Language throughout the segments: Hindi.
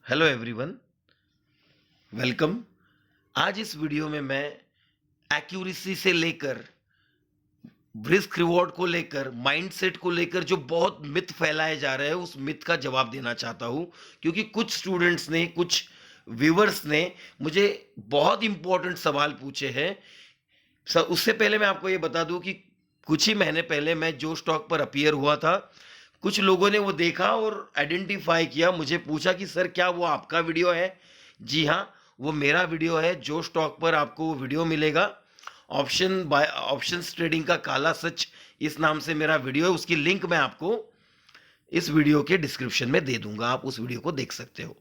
Hello everyone, welcome. आज इस वीडियो में मैं एक्यूरेसी से लेकर रिस्क रिवॉर्ड को लेकर माइंडसेट को लेकर जो बहुत मिथ फैलाए जा रहे हैं उस मिथ का जवाब देना चाहता हूं, क्योंकि कुछ स्टूडेंट्स ने, कुछ व्यूअर्स ने मुझे बहुत इंपॉर्टेंट सवाल पूछे हैं। उससे पहले मैं आपको ये बता दूं कि कुछ ही महीने पहले मैं जो स्टॉक पर अपीयर हुआ था, कुछ लोगों ने वो देखा और आइडेंटिफाई किया, मुझे पूछा कि सर क्या वो आपका वीडियो है। जी हाँ, वो मेरा वीडियो है। जो स्टॉक पर आपको वो वीडियो मिलेगा, ऑप्शंस ट्रेडिंग का काला सच, इस नाम से मेरा वीडियो है। उसकी लिंक मैं आपको इस वीडियो के डिस्क्रिप्शन में दे दूंगा, आप उस वीडियो को देख सकते हो।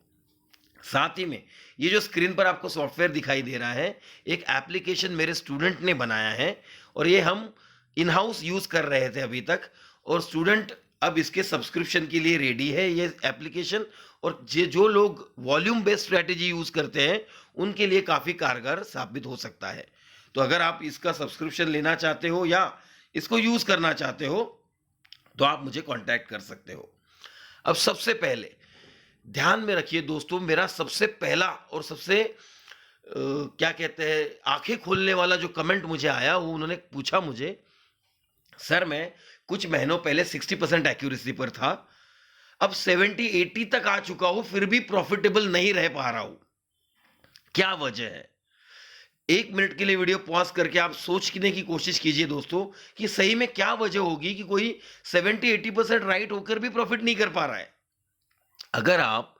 साथ ही में ये जो स्क्रीन पर आपको सॉफ्टवेयर दिखाई दे रहा है, एक एप्लीकेशन मेरे स्टूडेंट ने बनाया है और ये हम इन हाउस यूज कर रहे थे अभी तक, और स्टूडेंट अब इसके सब्सक्रिप्शन के लिए रेडी है ये एप्लीकेशन। और ये जो लोग वॉल्यूम बेस्ड स्ट्रेटेजी यूज करते हैं उनके लिए काफी कारगर साबित हो सकता है। तो अगर आप इसका सब्सक्रिप्शन लेना चाहते हो या इसको यूज करना चाहते हो तो आप मुझे कांटेक्ट कर सकते हो। अब सबसे पहले ध्यान में रखिए दोस्तों, मेरा सबसे पहला और सबसे क्या कहते हैं, आंखें खोलने वाला जो कमेंट मुझे आया, वो उन्होंने पूछा मुझे, सर मैं कुछ महीनों पहले 60% एक्यूरेसी पर था, अब 70-80 तक आ चुका हूं, फिर भी प्रॉफिटेबल नहीं रह पा रहा हूं, क्या वजह है। 1 मिनट के लिए वीडियो पॉज करके आप सोचने की कोशिश कीजिए दोस्तों कि सही में क्या वजह होगी कि कोई 70-80% राइट होकर भी प्रॉफिट नहीं कर पा रहा है। अगर आप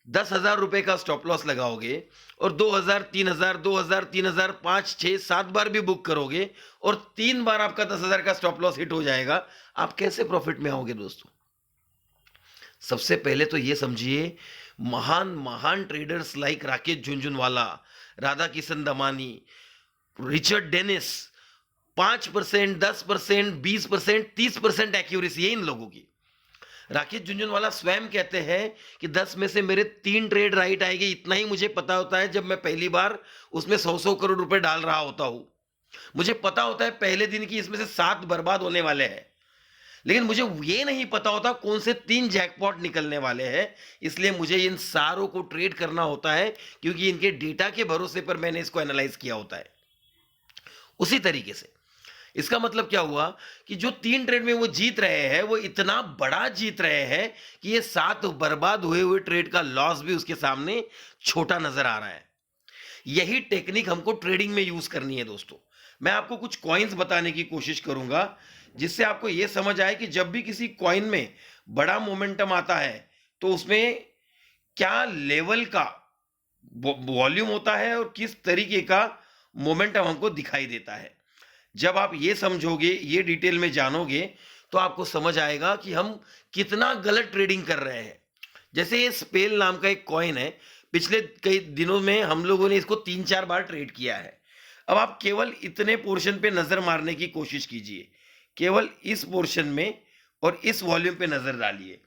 10,000 रुपए का स्टॉप लॉस लगाओगे और 2,000, 3,000, 2,000, 3,000, 5, 6, 7 बार भी बुक करोगे और 3 बार आपका 10,000 का स्टॉप लॉस हिट हो जाएगा, आप कैसे प्रॉफिट में आओगे दोस्तों। सबसे पहले तो ये समझिए, महान महान traders like Rakesh Jhunjhunwala, Radha Kishan Damani, Richard Dennis, 5%, 10%, 20%, 30% accuracy है इन लोगों की। राकेश झुनझुनवाला स्वयं कहते हैं कि 10 में से मेरे 3 ट्रेड राइट आएंगे, इतना ही मुझे पता होता है जब मैं पहली बार उसमें 100 करोड़ रुपए डाल रहा होता हूं। मुझे पता होता है पहले दिन की इसमें से 7 बर्बाद होने वाले हैं, लेकिन मुझे ये नहीं पता होता कौन से 3 जैकपॉट निकलने वाले हैं। इसलिए मुझे इन सारों को ट्रेड करना होता है, क्योंकि इनके डेटा के भरोसे पर मैंने इसको एनालाइज किया होता है। उसी तरीके से इसका मतलब क्या हुआ कि जो 3 ट्रेड में वो जीत रहे हैं, वो इतना बड़ा जीत रहे हैं कि ये 7 बर्बाद हुए हुए ट्रेड का लॉस भी उसके सामने छोटा नजर आ रहा है। यही टेक्निक हमको ट्रेडिंग में यूज करनी है दोस्तों। मैं आपको कुछ कॉइन्स बताने की कोशिश करूंगा जिससे आपको यह समझ आए कि जब भी किसी कॉइन में बड़ा मोमेंटम आता है तो उसमें क्या लेवल का वॉल्यूम होता है और किस तरीके का मोमेंटम हमको दिखाई देता है। जब आप ये समझोगे, ये डिटेल में जानोगे, तो आपको समझ आएगा कि हम कितना गलत ट्रेडिंग कर रहे हैं। जैसे ये स्पेल नाम का एक कॉइन है, पिछले कई दिनों में हम लोगों ने इसको 3-4 बार ट्रेड किया है। अब आप केवल इतने पोर्शन पे नजर मारने की कोशिश कीजिए, केवल इस पोर्शन में और इस वॉल्यूम पे नजर डालिए।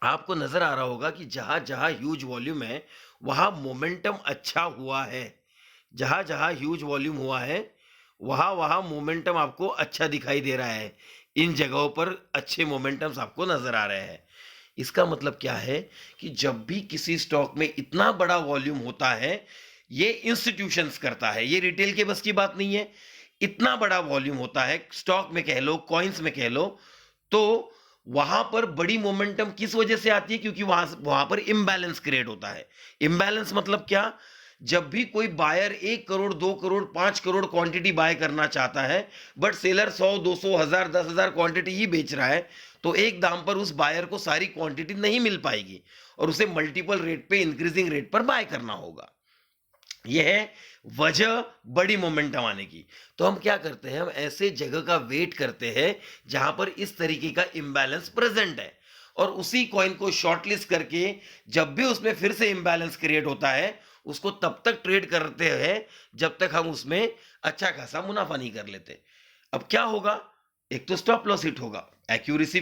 आपको नजर आ रहा होगा कि जहां जहां ह्यूज वॉल्यूम है वहां मोमेंटम अच्छा हुआ है। जहां जहां ह्यूज वॉल्यूम हुआ है वहां वहां मोमेंटम आपको अच्छा दिखाई दे रहा है। इन जगहों पर अच्छे मोमेंटम्स आपको नजर आ रहे हैं। इसका मतलब क्या है कि जब भी किसी स्टॉक में इतना बड़ा वॉल्यूम होता है, ये इंस्टीट्यूशंस करता है, ये रिटेल के बस की बात नहीं है। इतना बड़ा वॉल्यूम होता है स्टॉक में कह लो, कॉइन्स में कह लो, तो वहां पर बड़ी मोमेंटम किस वजह से आती है, क्योंकि वहां वहां पर इम्बैलेंस क्रिएट होता है। इम्बैलेंस मतलब क्या, जब भी कोई buyer 1 crore, 2 crore, 5 crore quantity buy करना चाहता है, बट सेलर 100, 200, 1000, 10,000 क्वांटिटी ही बेच रहा है, तो एक दाम पर उस बायर को सारी क्वांटिटी नहीं मिल पाएगी और उसे मल्टीपल रेट पे, इंक्रीजिंग रेट पर बाय करना होगा। यह है वजह बड़ी मोमेंटम आने की। तो हम क्या करते हैं, हम ऐसे जगह का वेट करते हैं जहां पर इस तरीके का इंबैलेंस प्रेजेंट है, और उसी कॉइन को शॉर्टलिस्ट करके जब भी उसमें फिर से इंबैलेंस क्रिएट होता है उसको तब तक ट्रेड करते हैं जब तक हम उसमें अच्छा खासा मुनाफा नहीं कर लेते। अब क्या होगा, एक तो स्टॉप लॉस हिट होगा, एक्यूरेसी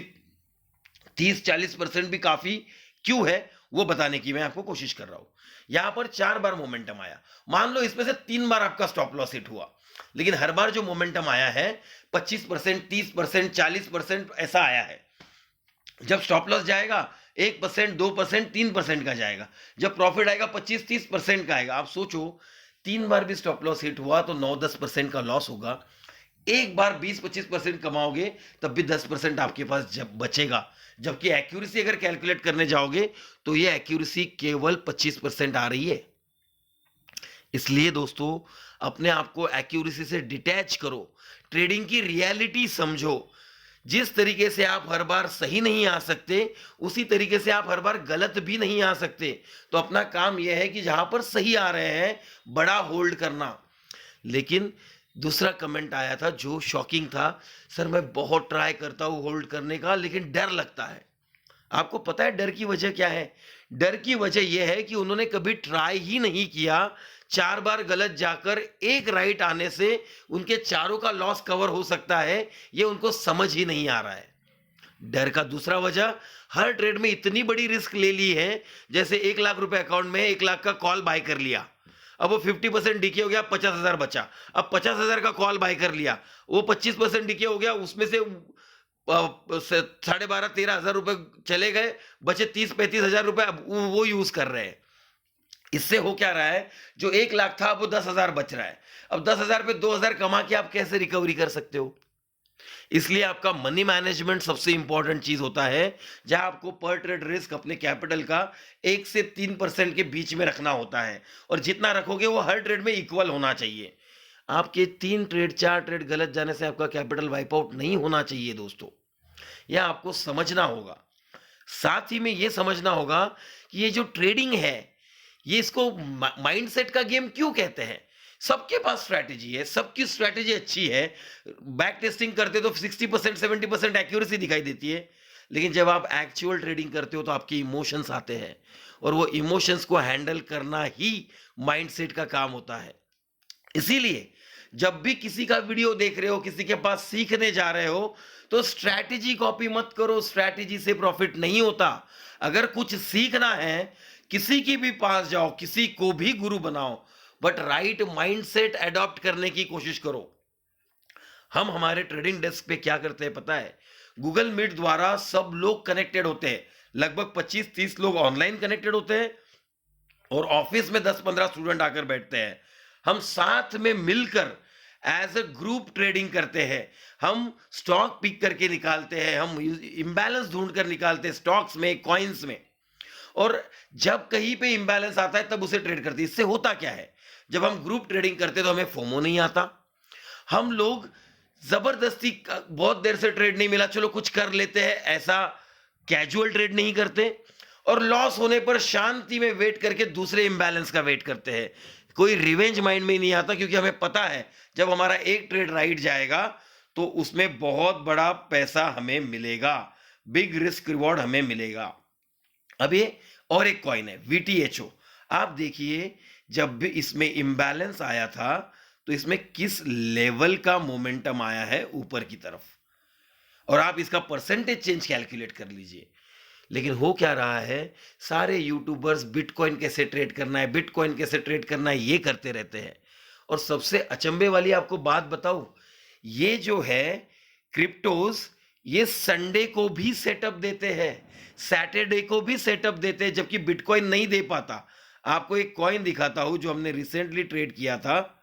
30-40% भी काफी क्यों है वो बताने की मैं आपको कोशिश कर रहा हूं। यहां पर 4 बार मोमेंटम आया, मान लो इसमें से 3 बार आपका स्टॉप लॉस हिट हुआ, लेकिन हर बार जो मोमेंटम आया है 25%, 30%, 40% ऐसा आया है। जब स्टॉप लॉस जाएगा 1%, 2%, 3% का जाएगा। जब प्रॉफिट आएगा 25-30% का आएगा। आप सोचो 3 बार भी स्टॉप लॉस हिट हुआ तो 9-10% का लॉस होगा। एक बार 20-25% कमाओगे तब भी 10% आपके पास जब बचेगा। जबकि एक्यूरेसी अगर कैलकुलेट करने जाओगे तो ये एक्यूरेसी केवल 25% आ रही है। इसलिए दोस्तों अपने आप को एक्यूरेसी से डिटैच करो, ट्रेडिंग की रियलिटी समझो। जिस तरीके से आप हर बार सही नहीं आ सकते उसी तरीके से आप हर बार गलत भी नहीं आ सकते। तो अपना काम यह है कि जहां पर सही आ रहे हैं बड़ा होल्ड करना। लेकिन दूसरा कमेंट आया था जो शॉकिंग था, सर मैं बहुत ट्राई करता हूं होल्ड करने का लेकिन डर लगता है। आपको पता है डर की वजह क्या है? डर की वजह यह है कि उन्होंने कभी ट्राई ही नहीं किया। 4 बार गलत जाकर एक राइट आने से उनके चारों का लॉस कवर हो सकता है, ये उनको समझ ही नहीं आ रहा है। डर का दूसरा वजह, हर ट्रेड में इतनी बड़ी रिस्क ले ली है। जैसे 1 लाख रुपए अकाउंट में 1 लाख का कॉल बाय कर लिया, अब वो 50% डीके हो गया, 50,000 बचा। अब 50,000 का कॉल बाय कर लिया, वो 25% डीके हो गया, उसमें से 12,500-13,000 रुपए चले गए, बचे 30-35,000 रुपए। अब वो यूज कर रहे हैं। इससे हो क्या रहा है, जो 1 लाख था वो 10,000 बच रहा है। अब 10,000 पे 2,000 कमा के आप कैसे रिकवरी कर सकते हो? इसलिए आपका मनी मैनेजमेंट सबसे इंपॉर्टेंट चीज होता है, जहां आपको पर ट्रेड रिस्क अपने कैपिटल का 1 से 3% के बीच में रखना होता है। और जितना रखोगे वो हर ट्रेड में इक्वल होना चाहिए। आपके 3 ट्रेड 4 ट्रेड गलत जाने से आपका कैपिटल वाइप आउट नहीं होना चाहिए दोस्तों। यह आपको समझना होगा। साथ ही में यह समझना होगा कि ये जो ट्रेडिंग है, ये इसको माइंडसेट का गेम क्यों कहते हैं। सबके पास स्ट्रैटेजी है, सबकी स्ट्रैटेजी अच्छी है। बैक टेस्टिंग करते तो 60% 70% एक्यूरेसी दिखाई देती है। लेकिन जब आप एक्चुअल ट्रेडिंग करते हो तो आपके इमोशंस आते हैं, और वो इमोशंस को हैंडल करना ही माइंडसेट का काम होता है। इसीलिए जब भी किसी का वीडियो देख रहे हो, किसी के पास सीखने जा रहे हो, तो स्ट्रैटेजी कॉपी मत करो। स्ट्रैटेजी से प्रॉफिट नहीं होता। अगर कुछ सीखना है, किसी की भी पास जाओ, किसी को भी गुरु बनाओ, बट राइट माइंडसेट अडॉप्ट करने की कोशिश करो। हम हमारे ट्रेडिंग डेस्क पे क्या करते हैं पता है? गूगल मीट द्वारा सब लोग कनेक्टेड होते हैं। लगभग 25-30 लोग ऑनलाइन कनेक्टेड होते हैं, और ऑफिस में 10-15 स्टूडेंट आकर बैठते हैं। हम साथ में मिलकर एज अ ग्रुप ट्रेडिंग करते हैं। हम स्टॉक पिक करके निकालते हैं, हम इंबैलेंस ढूंढ कर निकालते हैं स्टॉक्स में, कॉइन्स में। और जब कहीं पे इंबैलेंस आता है तब उसे ट्रेड करते हैं। इससे होता क्या है, जब हम ग्रुप ट्रेडिंग करते हैं तो हमें फोमो नहीं आता। हम लोग जबरदस्ती बहुत देर से ट्रेड नहीं मिला, चलो कुछ कर लेते हैं, ऐसा कैजुअल ट्रेड नहीं करते। और लॉस होने पर शांति में वेट करके दूसरे इंबैलेंस का वेट करते हैं। कोई रिवेंज माइंड में नहीं आता, क्योंकि हमें पता है जब हमारा एक ट्रेड राइट जाएगा तो उसमें बहुत बड़ा पैसा हमें मिलेगा, बिग रिस्क रिवॉर्ड हमें मिलेगा। अब ये और एक कॉइन है VTHO। आप देखिए जब भी इसमें इंबैलेंस आया था तो इसमें किस लेवल का मोमेंटम आया है ऊपर की तरफ, और आप इसका परसेंटेज चेंज कैलकुलेट कर लीजिए। लेकिन हो क्या रहा है, सारे यूट्यूबर्स बिटकॉइन कैसे ट्रेड करना है, बिटकॉइन कैसे ट्रेड करना है, ये करते रहते हैं। और सबसे अचंभे वाली आपको बात बताऊं, ये जो है क्रिप्टोज, ये संडे को भी सेटअप देते हैं, सैटरडे को भी सेटअप देते हैं, जबकि बिटकॉइन नहीं दे पाता। आपको एक कॉइन दिखाता हूं जो हमने रिसेंटली ट्रेड किया था,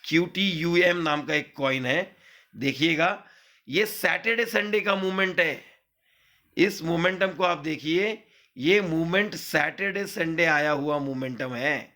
QTUM नाम का एक कॉइन है। देखिएगा ये सैटरडे संडे का मूवमेंट है। इस मोमेंटम को आप देखिए, ये मूवमेंट सैटरडे संडे आया हुआ मोमेंटम है।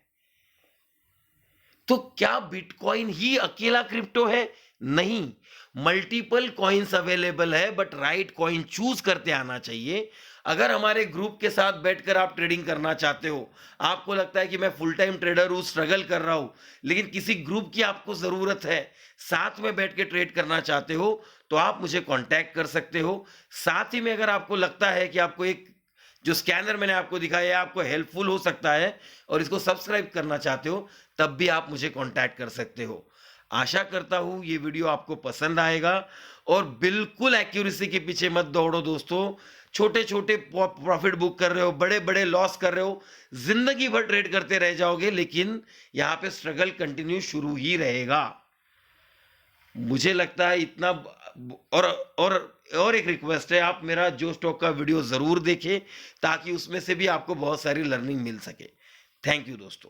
तो क्या बिटकॉइन ही अकेला क्रिप्टो है? नहीं, मल्टीपल कॉइन्स अवेलेबल है, बट राइट कॉइन चूज करते आना चाहिए। अगर हमारे ग्रुप के साथ बैठकर आप ट्रेडिंग करना चाहते हो, आपको लगता है कि मैं फुल टाइम ट्रेडर हूं, स्ट्रगल कर रहा हूं, लेकिन किसी ग्रुप की आपको जरूरत है, साथ में बैठ के ट्रेड करना चाहते हो, तो आप मुझे कांटेक्ट कर सकते हो। साथ ही में अगर आपको लगता है कि आपको एक जो स्कैनर मैंने आपको दिखाया है आपको हेल्पफुल हो सकता है और इसको सब्सक्राइब करना चाहते हो, तब भी आप मुझे कांटेक्ट कर सकते हो। आशा करता हूं ये वीडियो आपको पसंद आएगा, और बिल्कुल एक्यूरेसी के पीछे मत दौड़ो दोस्तों। छोटे छोटे प्रॉफिट बुक कर रहे हो, बड़े बड़े लॉस कर रहे हो, जिंदगी भर ट्रेड करते रह जाओगे, लेकिन यहां पे स्ट्रगल कंटिन्यू शुरू ही रहेगा। मुझे लगता है इतना और और और एक रिक्वेस्ट है, आप मेरा जो स्टॉक का वीडियो ज़रूर देखें ताकि उसमें से भी आपको बहुत सारी लर्निंग मिल सके। थैंक यू दोस्तों।